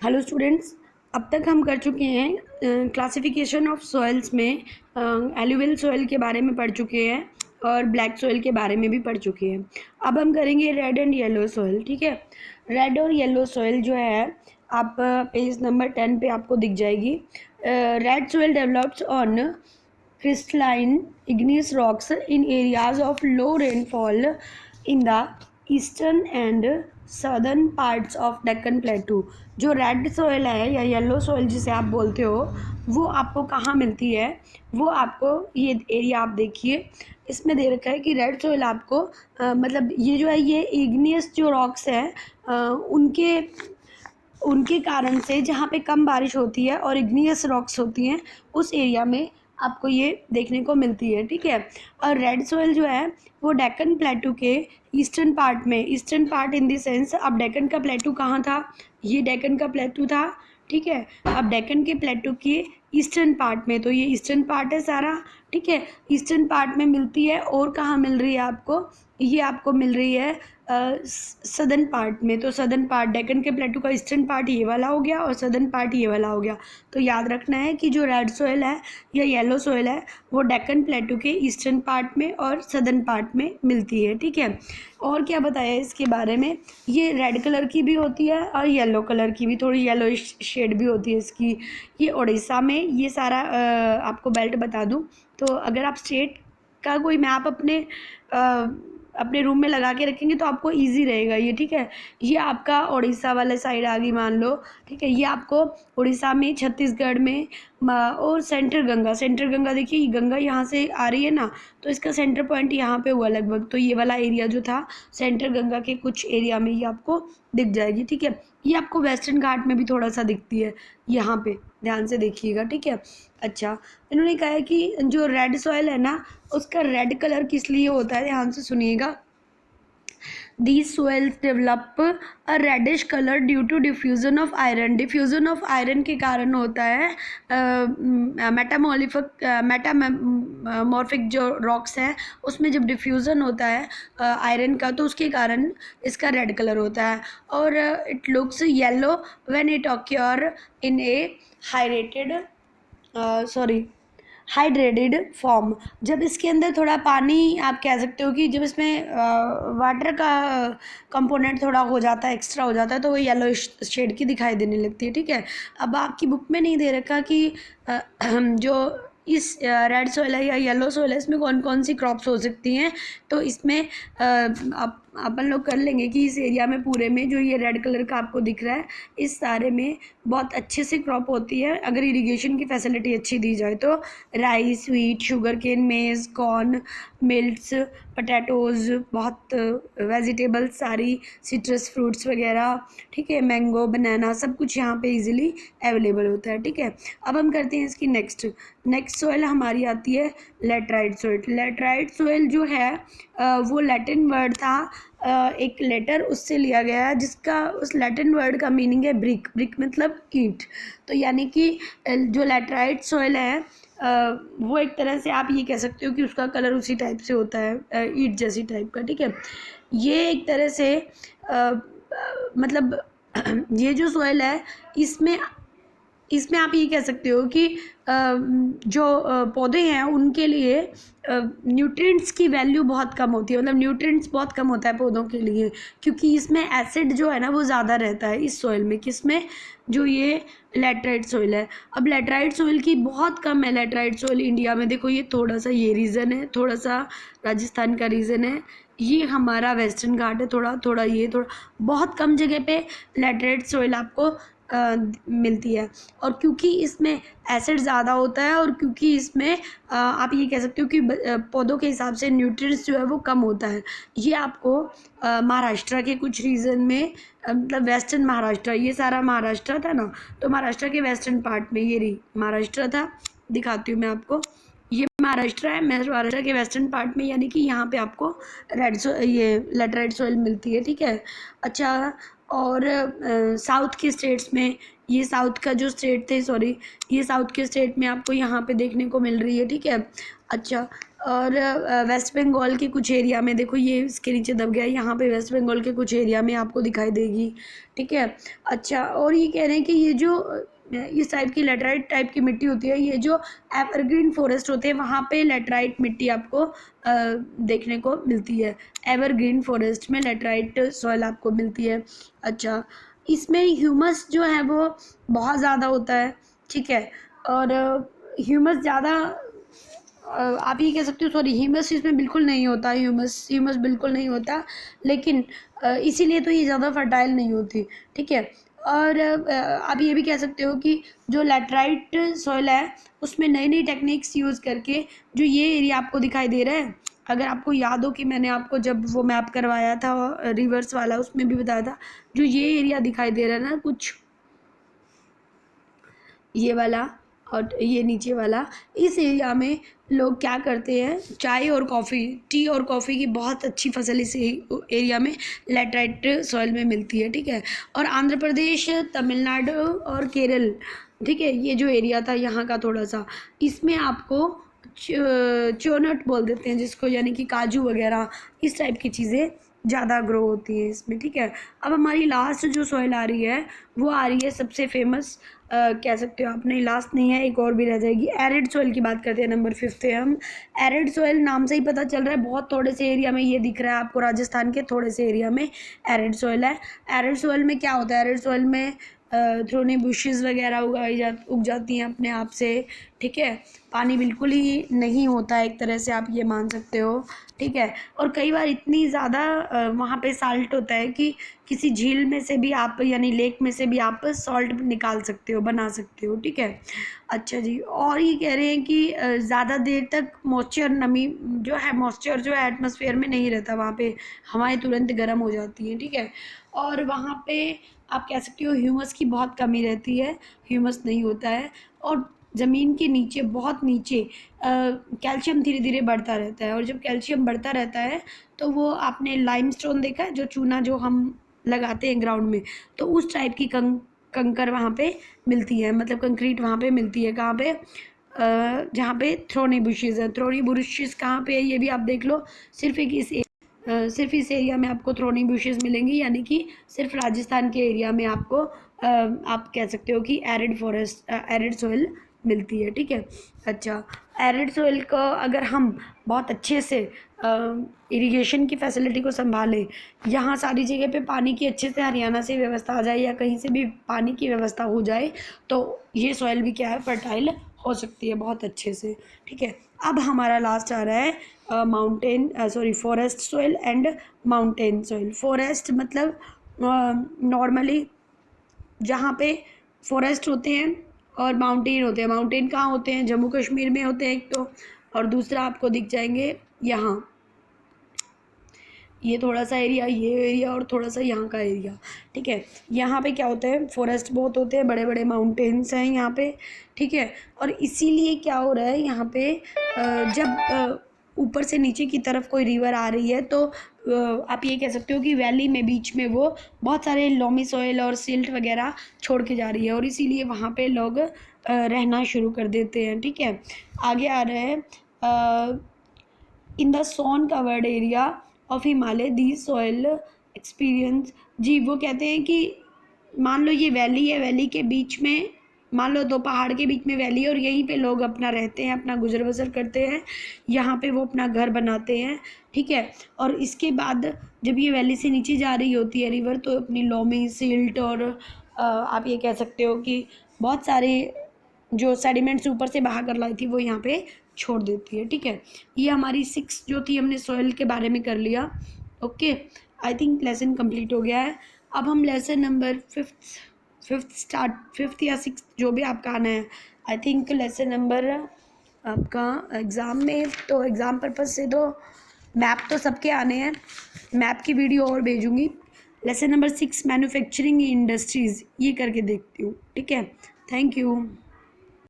Hello students, अब तक हम कर चुके हैं क्लासिफिकेशन ऑफ सॉइल्स में एलुवियल सॉइल के बारे में पढ़ चुके हैं और ब्लैक सॉइल के बारे में भी पढ़ चुके हैं। अब हम करेंगे रेड एंड येलो सॉइल। ठीक है, रेड और येलो सॉइल जो है आप पेज नंबर 10 पे आपको दिख जाएगी। Red soil develops on crystalline igneous rocks in areas of low rainfall in the eastern and southern parts of Deccan Plateau। जो रेड सॉइल है या येलो सॉइल जिसे आप बोलते हो वो आपको कहाँ मिलती है, वो आपको ये एरिया आप देखिए, इसमें दे रखा है कि रेड सॉइल आपको मतलब ये जो है ये इग्नियस जो रॉक्स हैं उनके उनके कारण से जहाँ पे कम बारिश होती है और इग्नियस रॉक्स होती हैं उस एरिया में आपको ये देखने को मिलती है। ठीक है, और रेड सॉइल जो है वो डेक्कन प्लेटू के ईस्टर्न पार्ट में, eastern part in the sense, अब डेक्कन का प्लेटू कहाँ था, ये डेक्कन का प्लेटू था। ठीक है, अब डेक्कन के प्लेटू के ईस्टर्न पार्ट में, तो ये ईस्टर्न पार्ट है सारा। ठीक है, ईस्टर्न पार्ट में मिलती है और कहाँ मिल रही है आपको, ये आपको मिल रही है सदर्न पार्ट में। तो सदर्न पार्ट डेक्कन के प्लेटू का ईस्टर्न पार्ट ये वाला हो गया और सदर्न पार्ट ये वाला हो गया। तो याद रखना है कि जो रेड सॉइल है या येलो सॉइल है वो डेक्कन प्लेटू के ईस्टर्न पार्ट में और सदर्न पार्ट में मिलती है। ठीक है, और क्या बताया इसके बारे में, ये रेड कलर की भी होती है और येलो कलर की भी, थोड़ी येलो शेड भी होती है इसकी। ये उड़ीसा में ये सारा आपको बेल्ट बता दूं तो अगर आप स्टेट का कोई मैप अपने रूम में लगा के रखेंगे तो आपको इजी रहेगा ये। ठीक है, ये आपका उड़ीसा वाले साइड आ गई मान लो। ठीक है, ये आपको उड़ीसा में, छत्तीसगढ़ में और सेंट्रल गंगा देखिए, ये गंगा यहाँ से आ रही है ना, तो इसका सेंटर पॉइंट यहाँ पे हुआ लगभग। तो ये वाला एरिया जो था सेंट्रल गंगा के कुछ एरिया में ये आपको दिख जाएगी। ठीक है, ये आपको वेस्टर्न घाट में भी थोड़ा सा दिखती है, यहाँ पे ध्यान से देखिएगा। ठीक है, अच्छा, इन्होंने कहा है कि जो रेड सॉइल है ना उसका रेड कलर किस लिए होता है, ध्यान से सुनिएगा। These soils develop a reddish color due to diffusion of iron। diffusion of iron के कारण होता है मेटामॉर्फिक जो रॉक्स हैं उसमें जब डिफ्यूज़न होता है आयरन का तो उसके कारण इसका रेड कलर होता है। और it looks yellow when it occur in A hydrated form. जब इसके अंदर थोड़ा पानी, आप कह सकते हो कि जब इसमें वाटर का कंपोनेंट थोड़ा हो जाता है, एक्स्ट्रा हो जाता है, तो वो येलो शेड की दिखाई देने लगती है। ठीक है, अब आपकी बुक में नहीं दे रखा कि जो इस रेड सॉइल है या येलो सॉइल है इसमें कौन कौन सी क्रॉप्स हो सकती हैं। तो इसमें अपन लोग कर लेंगे कि इस एरिया में पूरे में जो ये रेड कलर का आपको दिख रहा है इस सारे में बहुत अच्छे से क्रॉप होती है अगर इरिगेशन की फैसिलिटी अच्छी दी जाए तो। राइस, व्हीट, शुगर केन, मेज़, कॉर्न, मिल्ट्स, पटैटोज़, बहुत वेजिटेबल्स सारी, सिट्रस फ्रूट्स वगैरह। ठीक है, मैंगो, बनाना, सब कुछ यहाँ पे इजीली अवेलेबल होता है। ठीक है, अब हम करते हैं इसकी नेक्स्ट सॉइल हमारी आती है लेटराइट सॉइल। लेटराइट सॉइल जो है वो लैटिन वर्ड था, एक लेटर उससे लिया गया है जिसका, उस लैटिन वर्ड का मीनिंग है ब्रिक। ब्रिक मतलब ईंट। तो यानी कि जो लेटराइट सॉइल है वो एक तरह से आप ये कह सकते हो कि उसका कलर उसी टाइप से होता है, ईंट जैसी टाइप का। ठीक है, ये एक तरह से मतलब ये जो सॉइल है इसमें आप ये कह सकते हो कि जो पौधे हैं उनके लिए न्यूट्रिएंट्स की वैल्यू बहुत कम होती है, मतलब न्यूट्रिएंट्स बहुत कम होता है पौधों के लिए, क्योंकि इसमें एसिड जो है ना वो ज़्यादा रहता है इस सॉइल में। किसमें, जो ये लेटराइट सॉइल है। अब लेटराइट सॉइल की बहुत कम है, लेटराइट सॉइल इंडिया में देखो, ये थोड़ा सा ये रीज़न है, थोड़ा सा राजस्थान का रीज़न है, ये हमारा वेस्टर्न घाट है, थोड़ा थोड़ा ये थोड़ा बहुत कम जगह पे लेटराइट सॉइल आपको मिलती है। और क्योंकि इसमें एसिड ज़्यादा होता है और क्योंकि इसमें आप ये कह सकते हो कि पौधों के हिसाब से न्यूट्रिएंट्स जो है वो कम होता है। ये आपको महाराष्ट्र के कुछ रीजन में मतलब वेस्टर्न महाराष्ट्र, ये सारा महाराष्ट्र था ना, तो महाराष्ट्र के वेस्टर्न पार्ट में ये रही महाराष्ट्र था, दिखाती हूँ मैं आपको, ये महाराष्ट्र है, महाराष्ट्र के वेस्टर्न पार्ट में, यानी कि यहाँ पे आपको ये लेटराइट सॉइल मिलती है। ठीक है, अच्छा, और साउथ के स्टेट्स में, ये साउथ का जो स्टेट थे, सॉरी, ये साउथ के स्टेट में आपको यहाँ पे देखने को मिल रही है। ठीक है, अच्छा, और वेस्ट बंगाल के कुछ एरिया में देखो, ये इसके नीचे दब गया है, यहाँ पे वेस्ट बंगाल के कुछ एरिया में आपको दिखाई देगी, ठीक है। अच्छा, और ये कह रहे हैं कि ये जो इस टाइप की लेटराइट टाइप की मिट्टी होती है, ये जो एवरग्रीन फॉरेस्ट होते हैं वहाँ पे लेटराइट मिट्टी आपको देखने को मिलती है। एवरग्रीन फॉरेस्ट में लेटराइट सॉइल आपको मिलती है। अच्छा, इसमें ह्यूमस जो है वो बहुत ज़्यादा होता है, ठीक है। और ह्यूमस ज़्यादा आप ये कह सकते हो, सॉरी, ह्यूमस इसमें बिल्कुल नहीं होता, ह्यूमस बिल्कुल नहीं होता, लेकिन इसीलिए तो ये ज़्यादा फर्टाइल नहीं होती, ठीक है। और आप ये भी कह सकते हो कि जो लैटराइट सॉइल है उसमें नई नई टेक्निक्स यूज़ करके जो ये एरिया आपको दिखाई दे रहा है, अगर आपको याद हो कि मैंने आपको जब वो मैप करवाया था रिवर्स वाला, उसमें भी बताया था, जो ये एरिया दिखाई दे रहा है ना, कुछ ये वाला और ये नीचे वाला, इस एरिया में लोग क्या करते हैं, चाय और कॉफ़ी, टी और कॉफ़ी की बहुत अच्छी फसल इस एरिया में लैटराइट सॉइल में मिलती है, ठीक है। और आंध्र प्रदेश, तमिलनाडु और केरल, ठीक है, ये जो एरिया था यहाँ का थोड़ा सा, इसमें आपको चोनट बोल देते हैं जिसको, यानी कि काजू वगैरह इस टाइप की चीज़ें ज़्यादा ग्रो होती है इसमें, ठीक है। अब हमारी लास्ट जो सॉइल आ रही है वो आ रही है सबसे फेमस, कह सकते हो आप, नहीं लास्ट नहीं है, एक और भी रह जाएगी। एरिड सॉइल की बात करते हैं, नंबर 5 पे हम। एरिड सॉइल नाम से ही पता चल रहा है, बहुत थोड़े से एरिया में ये दिख रहा है आपको, राजस्थान के थोड़े से एरिया में एरिड सॉइल है। एरिड सॉइल में क्या होता है, एरिड सॉइल में थ्रोनी बुशेस वगैरह उग जाती हैं अपने आप से, ठीक है। पानी बिल्कुल ही नहीं होता है, एक तरह से आप ये मान सकते हो, ठीक है। और कई बार इतनी ज़्यादा वहाँ पे साल्ट होता है कि किसी झील में से भी आप, यानी लेक में से भी आप सॉल्ट निकाल सकते हो, बना सकते हो, ठीक है। अच्छा जी, और ये कह रहे हैं कि ज़्यादा देर तक मॉइस्चर, नमी जो है, मॉइस्चर जो है एटमॉस्फेयर में नहीं रहता, वहाँ पे हवाएं तुरंत गर्म हो जाती हैं, ठीक है। और वहाँ पे आप कह सकते हो ह्यूमस की बहुत कमी रहती है, ह्यूमस नहीं होता है। और ज़मीन के नीचे, बहुत नीचे कैल्शियम धीरे धीरे बढ़ता रहता है, और जब कैल्शियम बढ़ता रहता है तो वो, आपने लाइमस्टोन देखा है, जो चूना जो हम लगाते हैं ग्राउंड में, तो उस टाइप की कंकर वहाँ पे मिलती है, मतलब कंक्रीट वहाँ पे मिलती है। कहाँ पे, जहाँ पे थ्रोनी बुशेस है। थ्रोनी बुशेस कहाँ पे है ये भी आप देख लो, सिर्फ इस एरिया में आपको थ्रोनी बुशेस मिलेंगी, यानी कि सिर्फ राजस्थान के एरिया में आपको आप कह सकते हो कि एरिड फॉरेस्ट, एरिड सॉइल मिलती है, ठीक है। अच्छा, एरिड सॉइल को अगर हम बहुत अच्छे से इरिगेशन की फैसिलिटी को संभालें, यहाँ सारी जगह पे पानी की अच्छे से हरियाणा से व्यवस्था आ जाए, या कहीं से भी पानी की व्यवस्था हो जाए, तो ये सॉइल भी क्या है, फर्टाइल हो सकती है बहुत अच्छे से, ठीक है। अब हमारा लास्ट आ रहा है mountain, sorry, forest soil and mountain soil. Forest मतलब नॉर्मली जहाँ पे फॉरेस्ट होते हैं, और माउंटेन होते हैं। माउंटेन कहाँ होते हैं, जम्मू कश्मीर में होते हैं एक तो, और दूसरा आपको दिख जाएंगे यहाँ, ये थोड़ा सा एरिया, ये एरिया, और थोड़ा सा यहाँ का एरिया, ठीक है। यहाँ पे क्या होता है, फॉरेस्ट बहुत होते हैं, बड़े बड़े माउंटेन्स हैं यहाँ पे, ठीक है। और इसीलिए क्या हो रहा है यहाँ पे, जब ऊपर से नीचे की तरफ कोई रिवर आ रही है, तो आप ये कह सकते हो कि वैली में बीच में वो बहुत सारे लोमी सॉइल और सिल्ट वगैरह छोड़ के जा रही है, और इसीलिए वहाँ पे लोग रहना शुरू कर देते हैं, ठीक है। आगे आ रहा है, in the snow covered area of Himalaya the soil experience. जी, वो कहते हैं कि मान लो ये वैली है, वैली के बीच में, मान लो दो पहाड़ के बीच में वैली है, और यहीं पे लोग अपना रहते हैं, अपना गुजर बसर करते हैं, यहाँ पे वो अपना घर बनाते हैं, ठीक है। और इसके बाद जब ये वैली से नीचे जा रही होती है रिवर, तो अपनी लोमी, सिल्ट, और आप ये कह सकते हो कि बहुत सारे जो सेडिमेंट्स ऊपर से बहा कर लाई थी, वो यहाँ पे छोड़ देती है, ठीक है। ये हमारी 6 जो थी, हमने सॉइल के बारे में कर लिया, okay. I think lesson complete हो गया है। अब हम लेसन नंबर 5th या 6th जो भी आपका आना है, आई थिंक लेसन नंबर आपका एग्ज़ाम में, तो एग्ज़ाम पर्पज़ से तो मैप तो सबके आने हैं, मैप की वीडियो और भेजूँगी। लेसन नंबर 6 मैन्युफैक्चरिंग इंडस्ट्रीज़, ये करके देखती हूँ, ठीक है। Thank you.